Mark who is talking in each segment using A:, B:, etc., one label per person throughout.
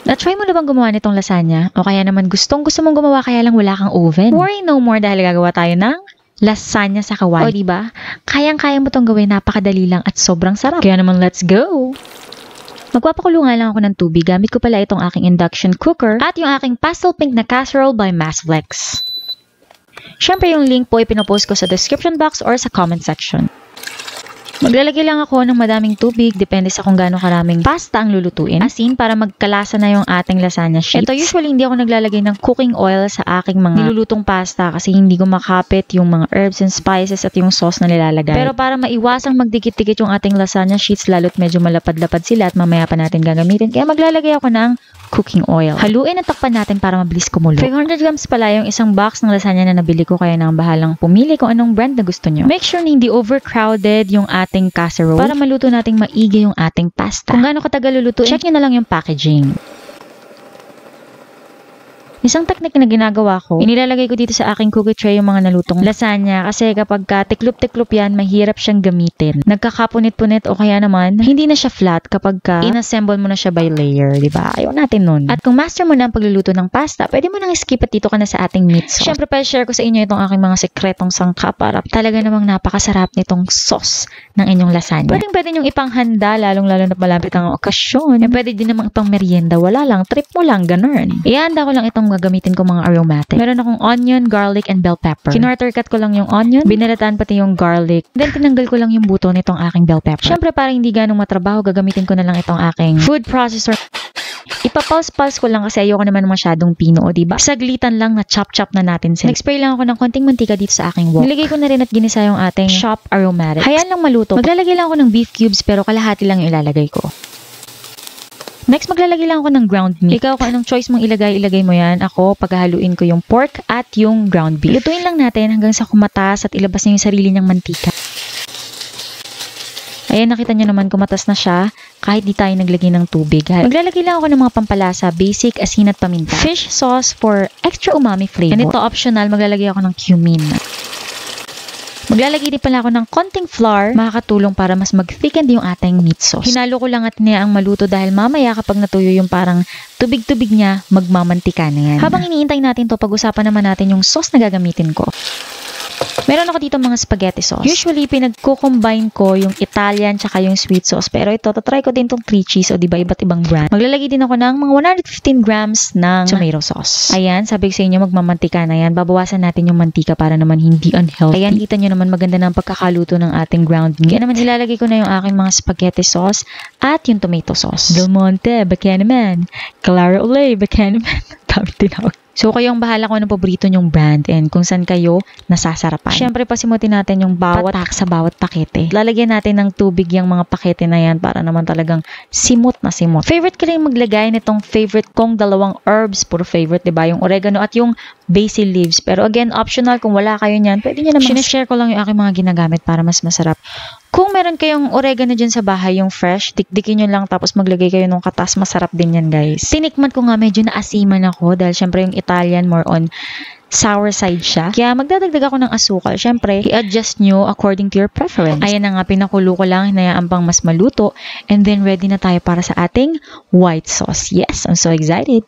A: Na-try mo na bang gumawa nitong lasagna? O kaya naman gustong-gusto mong gumawa kaya lang wala kang oven? Worry no more dahil gagawa tayo ng lasagna sa kawali. O diba? Kayang-kaya mo tong gawin, napakadali lang at sobrang sarap. Kaya naman let's go! Magpapakulo nga lang ako ng tubig. Gamit ko pala itong aking induction cooker at yung aking pastel pink na casserole by Massflex. Syempre yung link po ipinopost ko sa description box or sa comment section. Maglalagay lang ako ng madaming tubig, depende sa kung gaano karaming pasta ang lulutuin. As in, para magkalasa na yung ating lasagna sheets. Ito, usually hindi ako naglalagay ng cooking oil sa aking mga nilulutong pasta kasi hindi ko makapit yung mga herbs and spices at yung sauce na nilalagay. Pero para maiwasang magdikit-dikit yung ating lasagna sheets, lalo't medyo malapad-lapad sila at mamaya pa natin gagamitin, kaya maglalagay ako ng cooking oil. Haluin at takpan natin para mabilis kumulo. 500 grams pala yung isang box ng lasagna na nabili ko, kaya nang bahalang pumili kung anong brand na gusto nyo. Make sure na hindi overcrowded yung ating casserole para maluto nating maigi yung ating pasta. Kung gaano katagal lulutuin, check nyo na lang yung packaging. Isang technique na ginagawa ko, inilalagay ko dito sa aking cookie tray yung mga nalutong lasagna kasi kapag tiklop-tiklop yan, mahirap siyang gamitin. Nagkakapunit-punit o kaya naman, hindi na siya flat kapag inassemble mo na siya by layer, di ba? Ayaw natin nun. At kung master mo na ang pagluluto ng pasta, pwede mo nang skip at dito ka na sa ating meat sauce. Siyempre, share ko sa inyo itong aking mga sekretong sangkap para talaga namang napakasarap nitong sauce ng inyong lasagna. Pwede nyo ipanghanda, lalong-lalo na malapit ang okasyon. Pwede din namang ipang merienda, wala lang, trip mo lang, ganun. Ihanda ko lang itong gagamitin ko mga aromatic. Meron akong onion, garlic, and bell pepper. Kinorter-cut ko lang yung onion, binalataan pati yung garlic, then tinanggal ko lang yung buto nitong aking bell pepper. Siyempre, para hindi ganong matrabaho, gagamitin ko na lang itong aking food processor. Ipapulse-pulse ko lang kasi ayoko naman masyadong pino, o diba? Saglitan lang na chop-chop na natin sila. Nag-spray lang ako ng konting mantika dito sa aking wok. Nilagay ko na rin at ginisa yung ating shop aromatic. Hayaan lang maluto. Maglalagay lang ako ng beef cubes pero kalahati lang yung ilalagay ko. Next, maglalagay lang ako ng ground meat. Ikaw, kung anong choice mong ilagay mo yan. Ako, paghahaluin ko yung pork at yung ground beef. Lutuin lang natin hanggang sa kumatas at ilabas niya yung sarili niyang mantika. Ayan, nakita niyo naman kumatas na siya kahit di tayo naglagay ng tubig. Maglalagay lang ako ng mga pampalasa, basic, asin at paminta. Fish sauce for extra umami flavor. And ito optional, maglalagay ako ng cumin. Maglalagay din pala ako ng konting flour, makakatulong para mas mag-thicken yung ating meat sauce. Hinalo ko lang at hinayaang maluto dahil mamaya kapag natuyo yung parang tubig-tubig niya, magmamantika na yan. Habang iniintay natin to, pag-usapan naman natin yung sauce na gagamitin ko. Meron ako dito mga spaghetti sauce. Usually, pinagko-combine ko yung Italian tsaka yung sweet sauce. Pero ito, tatry ko din itong 3 cheese o diba iba't ibang brand. Maglalagay din ako ng mga 115 grams ng tomato sauce. Ayan, sabi ko sa inyo, magmamantika na yan. Babawasan natin yung mantika para naman hindi unhealthy. Ayan, kita nyo naman maganda ng pagkakaluto ng ating ground meat. Kaya naman ilalagay ko na yung aking mga spaghetti sauce at yung tomato sauce. Del Monte, baka naman. Clara Olay, baka naman. Dami tinawag. So, kayong bahala kung anong paborito nyong brand and kung saan kayo nasasarapan. Siyempre, pasimutin natin yung bawat pack sa bawat pakete. Lalagyan natin ng tubig yung mga pakete na yan para naman talagang simot na simot. Favorite ko rin maglagay nitong favorite kong dalawang herbs. Puro favorite, diba? Yung oregano at yung basil leaves. Pero again, optional. Kung wala kayo niyan, pwede nyo naman. Sinishare ko lang yung aking mga ginagamit para mas masarap. Kung meron kayong oregano dyan sa bahay, yung fresh, dikdikin nyo lang tapos maglagay kayo ng katas. Masarap din yan, guys. Tinikman ko nga medyo naasiman ako dahil syempre yung Italian more on sour side siya. Kaya magdadagdag ako ng asukal. Syempre, i-adjust nyo according to your preference. Ayan na nga, pinakulo ko lang, hinayaan pang mas maluto. And then, ready na tayo para sa ating white sauce. Yes, I'm so excited.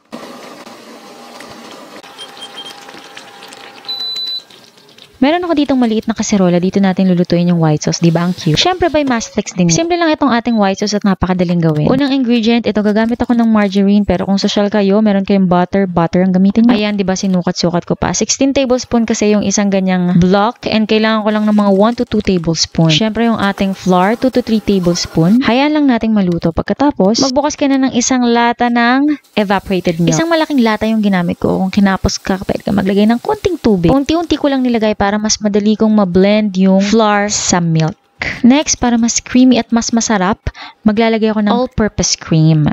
A: Meron ako ditong maliit na kaserola. Dito natin lulutuin yung white sauce. Diba ang cute? Siyempre, by Massflex din. Simple lang itong ating white sauce at napakadaling gawin. Unang ingredient, ito gagamit ako ng margarine. Pero kung social kayo, meron kayong butter ang gamitin nyo. Ayan, diba sinukat-sukat ko pa. 16 tablespoon kasi yung isang ganyang block. And kailangan ko lang ng mga 1 to 2 tablespoon. Siyempre, yung ating flour, 2 to 3 tablespoon. Hayaan lang nating maluto. Pagkatapos, magbukas ka na ng isang lata ng evaporated milk. Isang malaking lata yung ginamit ko. Kung kinapos ka, pwede ka maglagay ng konting tubig. Unti-unti ko lang nilagay para mas madali kong ma-blend yung flour sa milk. Next, para mas creamy at mas masarap, maglalagay ako ng all-purpose cream.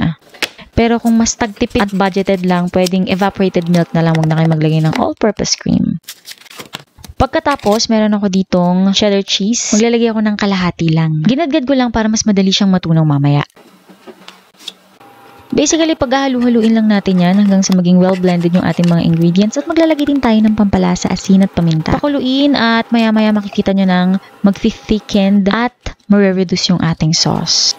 A: Pero kung mas tagtipid at budgeted lang, pwedeng evaporated milk na lang. Huwag na kayo maglagay ng all-purpose cream. Pagkatapos, meron ako ditong cheddar cheese. Maglalagay ako ng kalahati lang. Ginadgad ko lang para mas madali siyang matunaw mamaya. Basically, paghahalu-haluin lang natin yan hanggang sa maging well-blended yung ating mga ingredients at maglalagay din tayo ng pampalasa, asin at paminta. Pakuluin at maya-maya makikita nyo ng mag-thickened at mare-reduce yung ating sauce.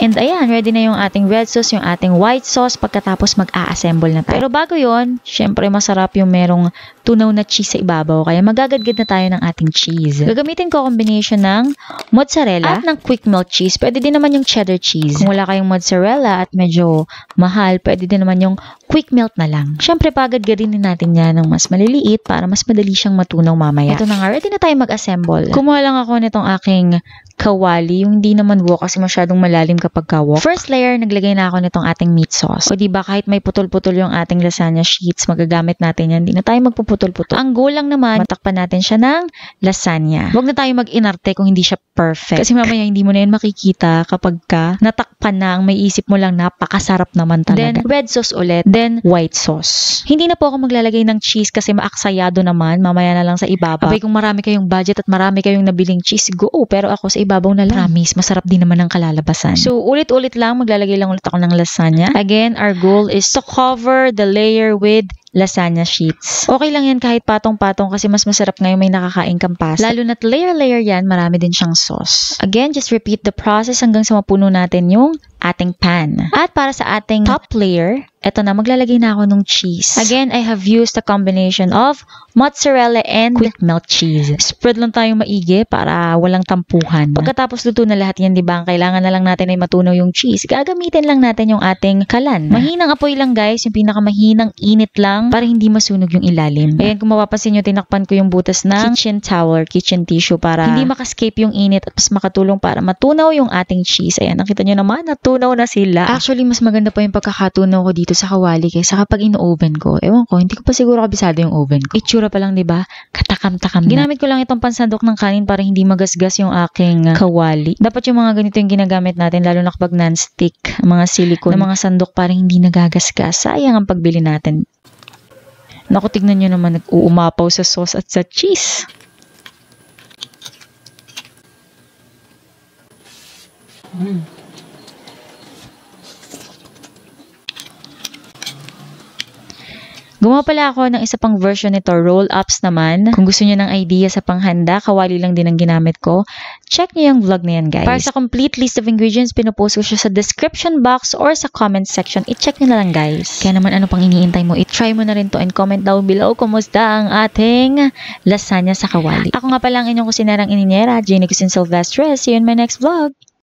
A: And ayan, ready na yung ating red sauce, yung ating white sauce pagkatapos mag-a-assemble na tayo. Pero bago yon, syempre masarap yung merong tunaw na cheese sa ibabaw. Kaya magagadgad na tayo ng ating cheese. Gagamitin ko combination ng mozzarella at ng quick melt cheese. Pwede din naman yung cheddar cheese. Kung wala kayong mozzarella at medyo mahal, pwede din naman yung quick melt na lang. Syempre, pagadgadin din natin yan ng mas maliliit para mas madali siyang matunaw mamaya. Ito na nga, ready na tayo mag-assemble. Kumuha lang ako nitong aking kawali, yung hindi naman wok kasi masyadong malalim kapag kawok. First layer, naglagay na ako nitong ating meat sauce. O diba, kahit may putol-putol yung ating lasagna sheets, magagamit natin yan. Hindi na tayo magpuputol-putol. Ang goal lang naman, matakpan natin siya ng lasagna. Huwag na tayo mag-inarte kung hindi siya perfect. Kasi mamaya hindi mo na yan makikita kapag ka natakpan na, ang may isip mo lang, napakasarap naman talaga. Then, red sauce ulit. Then, white sauce. Hindi na po ako maglalagay ng cheese kasi maaksayado naman. Mamaya na lang sa ibabaw. Abay, kung marami kayong budget at marami kayong nabiling cheese, go. Pero ako sa ibabaw na lang. Promise, masarap din naman ang kalalabasan. So, ulit-ulit lang, maglalagay lang ulit ako ng lasagna. Again, our goal is to cover the layer with lasagna sheets. Okay lang yan kahit patong-patong kasi mas masarap ngayon may nakakain kang pasta. Lalo na't layer-layer yan, marami din siyang sauce. Again, just repeat the process hanggang sa mapuno natin yung ating pan. At para sa ating top layer, eto na, maglalagay na ako ng cheese. Again, I have used a combination of mozzarella and quick melt cheese. Spread lang tayong maigi para walang tampuhan. Pagkatapos luto na lahat yan, diba? Ang kailangan na lang natin ay matunaw yung cheese. Gagamitin lang natin yung ating kalan. Mahinang apoy lang guys, yung pinakamahinang init lang para hindi masunog yung ilalim. Ayan, kung mapapansin nyo, tinakpan ko yung butas ng kitchen towel, kitchen tissue para hindi makascape yung init at mas makatulong para matunaw yung ating cheese. Ayan, nakita nyo naman, natunaw na sila. Actually, mas maganda pa yung pagkakatunaw ko dito sa kawali kaysa kapag ino-oven ko. Ewan ko, hindi ko pa siguro kabisado yung oven ko. Itsura pa lang, diba? Katakam-takam na. Ginamit ko lang itong pansandok ng kanin para hindi magasgas yung aking kawali. Dapat yung mga ganito yung ginagamit natin, lalo na kapag non-stick, mga silicone, na mga sandok para hindi nagagasgas. Sayang ang pagbili natin. Naku, tignan nyo naman, nag-uumapaw sa sauce at sa cheese. Gumawa pala ako ng isa pang version nito, roll-ups naman. Kung gusto niyo ng idea sa panghanda, kawali lang din ang ginamit ko. Check niyo yung vlog na yan, guys. Para sa complete list of ingredients, pinupost ko siya sa description box or sa comment section. I-check niyo na lang, guys. Kaya naman, ano pang iniintay mo? I-try mo na rin to and comment down below kumusta ang ating lasagna sa kawali. Ako nga pala ang inyong kusinerang ininyera, Jenny Cusin Silvestre. See you in my next vlog.